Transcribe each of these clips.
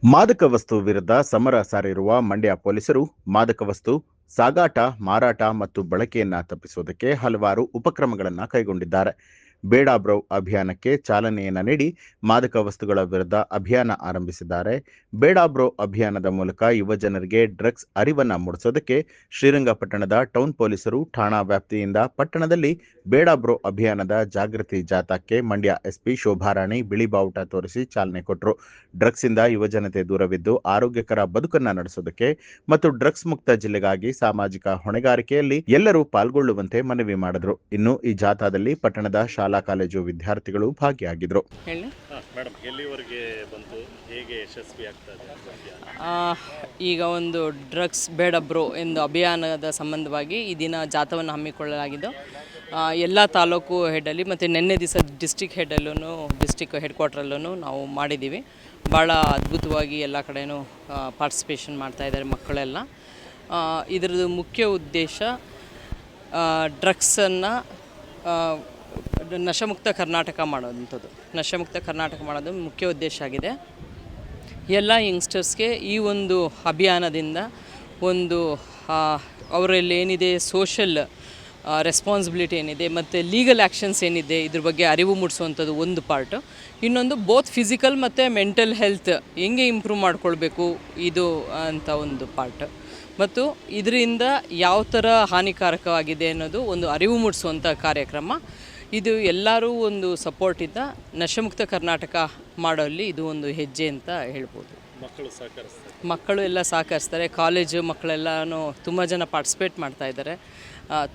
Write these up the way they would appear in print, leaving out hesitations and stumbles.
ಮಾದಕ ವಸ್ತು ವಿರುದ್ಧ ಸಮರ ಸಾರಿರುವ ಮಂಡ್ಯ ಪೊಲೀಸರು ಮಾದಕ ವಸ್ತು ಸಾಗಾಟ, ಮಾರಾಟ ಮತ್ತು ಬಳಕೆಯನ್ನ ತಪ್ಪಿಸುವುದಕ್ಕೆ ಹಲವಾರು ಉಪಕ್ರಮಗಳನ್ನು ಕೈಗೊಂಡಿದ್ದಾರೆ. ಬೇಡ ಬ್ರೋ ಅಭಿಯಾನಕ್ಕೆ ಚಾಲನೆಯನ್ನ ನೀಡಿ ಮಾದಕ ವಸ್ತುಗಳ ವಿರುದ್ಧ ಅಭಿಯಾನ ಆರಂಭಿಸಿದ್ದಾರೆ. ಬೇಡ ಬ್ರೋ ಅಭಿಯಾನದ ಮೂಲಕ ಯುವ ಜನರಿಗೆ ಡ್ರಗ್ಸ್ ಅರಿವನ್ನ ಮೂಡಿಸೋದಕ್ಕೆ ಶ್ರೀರಂಗಪಟ್ಟಣದ ಟೌನ್ ಪೊಲೀಸರು ಠಾಣಾ ವ್ಯಾಪ್ತಿಯಿಂದ ಪಟ್ಟಣದಲ್ಲಿ ಬೇಡ ಬ್ರೋ ಅಭಿಯಾನದ ಜಾಗೃತಿ ಜಾಥಾಕ್ಕೆ ಮಂಡ್ಯ ಎಸ್ಪಿ ಶೋಭಾರಾಣಿ ಬಿಳಿ ಬಾವುಟ ತೋರಿಸಿ ಚಾಲನೆ ಕೊಟ್ಟರು. ಡ್ರಗ್ಸ್ ಇಂದ ಯುವಜನತೆ ದೂರವಿದ್ದು ಆರೋಗ್ಯಕರ ಬದುಕನ್ನ ನಡೆಸೋದಕ್ಕೆ ಮತ್ತು ಡ್ರಗ್ಸ್ ಮುಕ್ತ ಜಿಲ್ಲೆಗಾಗಿ ಸಾಮಾಜಿಕ ಹೊಣೆಗಾರಿಕೆಯಲ್ಲಿ ಎಲ್ಲರೂ ಪಾಲ್ಗೊಳ್ಳುವಂತೆ ಮನವಿ ಮಾಡಿದ್ರು. ಇನ್ನು ಈ ಜಾಥಾದಲ್ಲಿ ಪಟ್ಟಣದ ಶಾಲಾ ಕಾಲೇಜು ವಿದ್ಯಾರ್ಥಿಗಳು ಭಾಗಿಯಾಗಿದ್ರು. ಈಗ ಒಂದು ಡ್ರಗ್ಸ್ ಬೇಡ ಬ್ರೋ ಎಂದು ಅಭಿಯಾನದ ಸಂಬಂಧವಾಗಿ ಈ ದಿನ ಜಾಥಾವನ್ನು ಹಮ್ಮಿಕೊಳ್ಳಲಾಗಿದ್ದು ಎಲ್ಲ ತಾಲೂಕು ಹೆಡ್ಡಲ್ಲಿ ಮತ್ತು ನಿನ್ನೆ ದಿವಸ ಡಿಸ್ಟಿಕ್ ಹೆಡ್ಡಲ್ಲೂ ಡಿಸ್ಟಿಕ್ ಹೆಡ್ ಕ್ವಾರ್ಟ್ರಲ್ಲೂ ನಾವು ಮಾಡಿದ್ದೀವಿ. ಭಾಳ ಅದ್ಭುತವಾಗಿ ಎಲ್ಲ ಕಡೆಯೂ ಪಾರ್ಟಿಸಿಪೇಷನ್ ಮಾಡ್ತಾಯಿದ್ದಾರೆ ಮಕ್ಕಳೆಲ್ಲ. ಇದರದ್ದು ಮುಖ್ಯ ಉದ್ದೇಶ ಡ್ರಗ್ಸನ್ನು ನಶಮುಕ್ತ ಕರ್ನಾಟಕ ಮಾಡೋವಂಥದ್ದು. ನಶಮುಕ್ತ ಕರ್ನಾಟಕ ಮಾಡೋದು ಮುಖ್ಯ ಉದ್ದೇಶ ಆಗಿದೆ. ಎಲ್ಲ ಯಂಗ್ಸ್ಟರ್ಸ್ಗೆ ಈ ಒಂದು ಅಭಿಯಾನದಿಂದ ಒಂದು ಅವರಲ್ಲಿ ಏನಿದೆ ಸೋಷಲ್ ರೆಸ್ಪಾನ್ಸಿಬಿಲಿಟಿ ಏನಿದೆ ಮತ್ತು ಲೀಗಲ್ ಆ್ಯಕ್ಷನ್ಸ್ ಏನಿದೆ ಇದ್ರ ಬಗ್ಗೆ ಅರಿವು ಮೂಡಿಸುವಂಥದ್ದು ಒಂದು ಪಾರ್ಟು. ಇನ್ನೊಂದು ಬೋತ್ ಫಿಸಿಕಲ್ ಮತ್ತು ಮೆಂಟಲ್ ಹೆಲ್ತ್ ಹೆಂಗೆ ಇಂಪ್ರೂವ್ ಮಾಡ್ಕೊಳ್ಬೇಕು ಇದು ಅಂತ ಒಂದು ಪಾರ್ಟ್, ಮತ್ತು ಇದರಿಂದ ಯಾವ ಥರ ಹಾನಿಕಾರಕವಾಗಿದೆ ಅನ್ನೋದು ಒಂದು ಅರಿವು ಮೂಡಿಸುವಂಥ ಕಾರ್ಯಕ್ರಮ. ಇದು ಎಲ್ಲರೂ ಒಂದು ಸಪೋರ್ಟಿಂದ ನಶಮುಕ್ತ ಕರ್ನಾಟಕ ಮಾಡೋಲ್ಲಿ ಇದು ಒಂದು ಹೆಜ್ಜೆ ಅಂತ ಹೇಳ್ಬೋದು. ಮಕ್ಕಳು ಎಲ್ಲ ಸಹಕರಿಸ್ತಾರೆ. ಕಾಲೇಜು ಮಕ್ಕಳೆಲ್ಲನೂ ತುಂಬ ಜನ ಪಾರ್ಟಿಸಿಪೇಟ್ ಮಾಡ್ತಾಯಿದ್ದಾರೆ.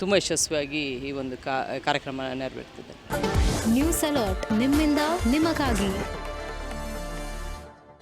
ತುಂಬ ಯಶಸ್ವಿಯಾಗಿ ಈ ಒಂದು ಕಾರ್ಯಕ್ರಮ ನೆರವೇರ್ತಿದೆ. ನ್ಯೂಸ್ ಅಲರ್ಟ್ ನಿಮ್ಮಿಂದ ನಿಮಗಾಗಿ.